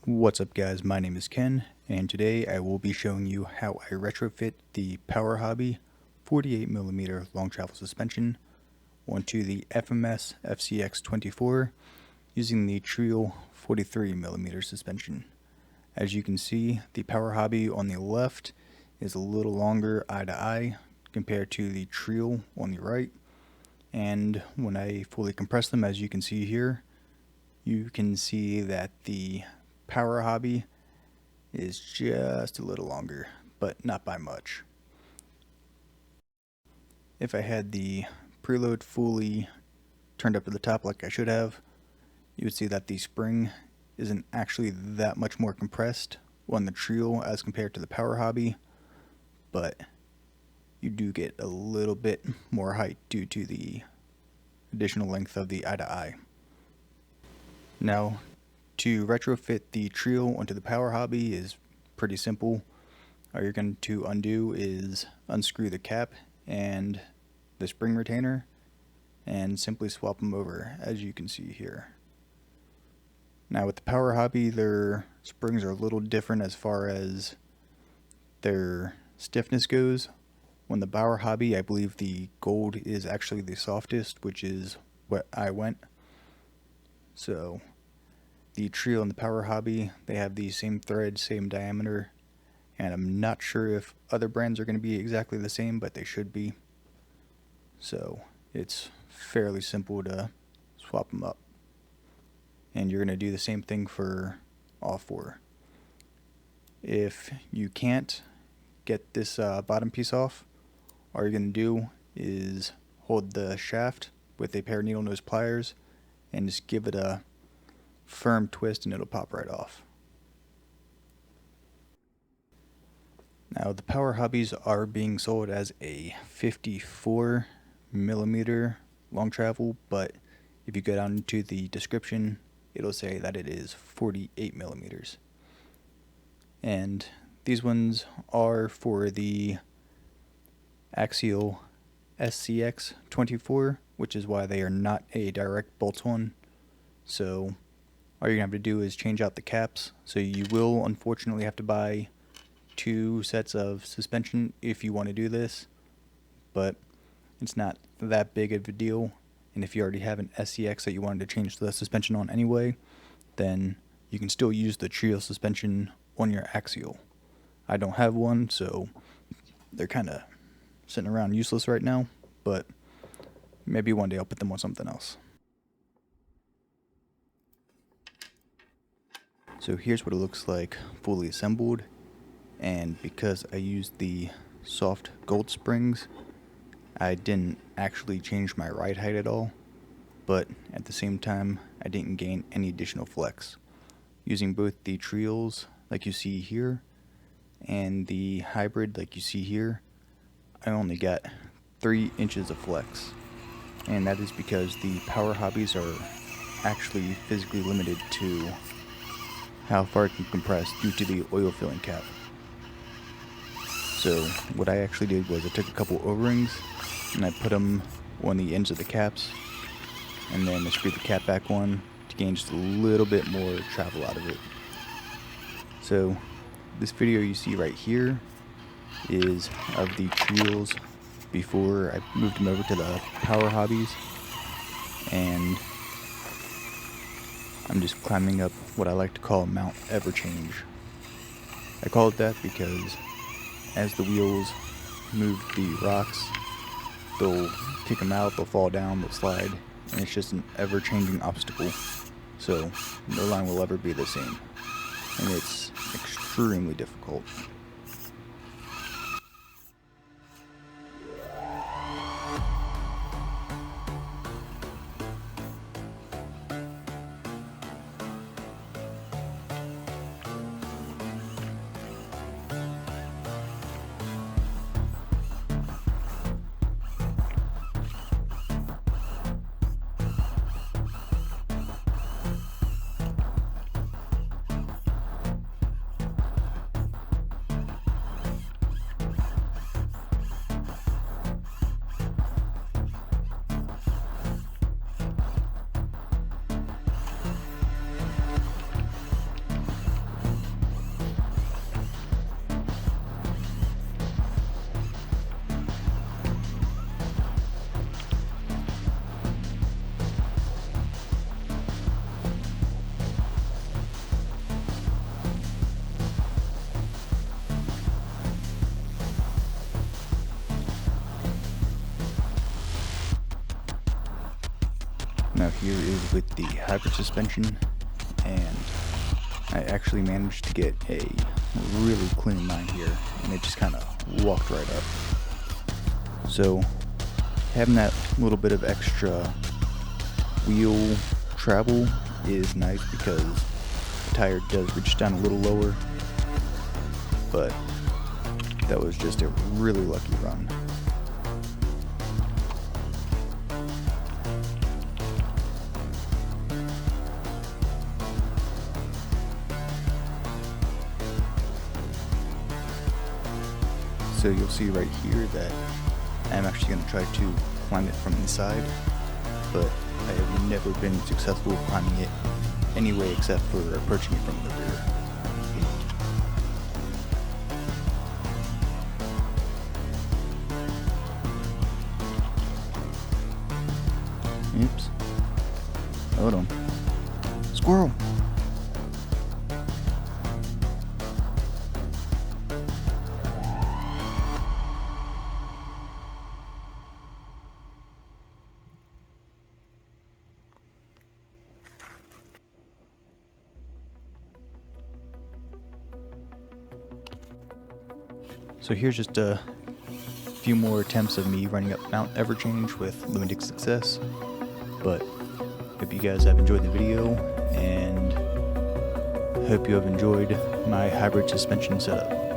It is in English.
What's up guys, my name is Ken, and today I will be showing you how I retrofit the Power Hobby 48mm long travel suspension onto the FMS FCX 24 using the Trio 43mm suspension. As you can see, the Power Hobby on the left is a little longer eye to eye compared to the Trio on the right, and when I fully compress them, as you can see here, you can see that the Power Hobby is just a little longer, but not by much. If I had the preload fully turned up to the top like I should have, you would see that the spring isn't actually that much more compressed on the Trio as compared to the Power Hobby, but you do get a little bit more height due to the additional length of the eye to eye. Now, to retrofit the Trio onto the Power Hobby is pretty simple. All you're going to undo is unscrew the cap and the spring retainer and simply swap them over, as you can see here. Now with the Power Hobby, their springs are a little different as far as their stiffness goes. On the Power Hobby, I believe the gold is actually the softest, which is what I went. So the Trio and the Power Hobby, they have the same thread, same diameter, and I'm not sure if other brands are going to be exactly the same, but they should be. So it's fairly simple to swap them up. And you're going to do the same thing for all four. If you can't get this bottom piece off, all you're going to do is hold the shaft with a pair of needle nose pliers and just give it a firm twist and it'll pop right off. Now the Power Hobbies are being sold as a 54mm long travel, but if you go down into the description, it'll say that it is 48mm. And these ones are for the axial FCX 24, which is why they are not a direct bolt-on. So all you're going to have to do is change out the caps. So you will unfortunately have to buy 2 sets of suspension if you want to do this, but it's not that big of a deal. And if you already have an FCX that you wanted to change the suspension on anyway, then you can still use the Trio suspension on your axial. I don't have one, so they're kind of sitting around useless right now, but maybe one day I'll put them on something else. So here's what it looks like fully assembled, and because I used the soft gold springs, I didn't actually change my ride height at all, but at the same time I didn't gain any additional flex. Using both the Trios like you see here and the hybrid like you see here, I only got 3 inches of flex, and that is because the Power Hobbies are actually physically limited to how far it can compress due to the oil filling cap. So what I actually did was I took a couple O-rings and I put them on the ends of the caps, and then I screwed the cap back on to gain just a little bit more travel out of it. So this video you see right here is of the Trios before I moved them over to the Power Hobbies, and I'm just climbing up what I like to call Mount Everchange. I call it that because as the wheels move the rocks, they'll kick them out, they'll fall down, they'll slide, and it's just an ever-changing obstacle. So no line will ever be the same, and it's extremely difficult. here is with the hybrid suspension, and I actually managed to get a really clean line here, and it just kind of walked right up. So having that little bit of extra wheel travel is nice because the tire does reach down a little lower, but that was just a really lucky run. So you'll see right here that I'm actually going to try to climb it from inside, but I have never been successful climbing it anyway except for approaching it from the rear. Oops. Hold on. Squirrel! So here's just a few more attempts of me running up Mount Everchange with limited success, but hope you guys have enjoyed the video, and hope you have enjoyed my hybrid suspension setup.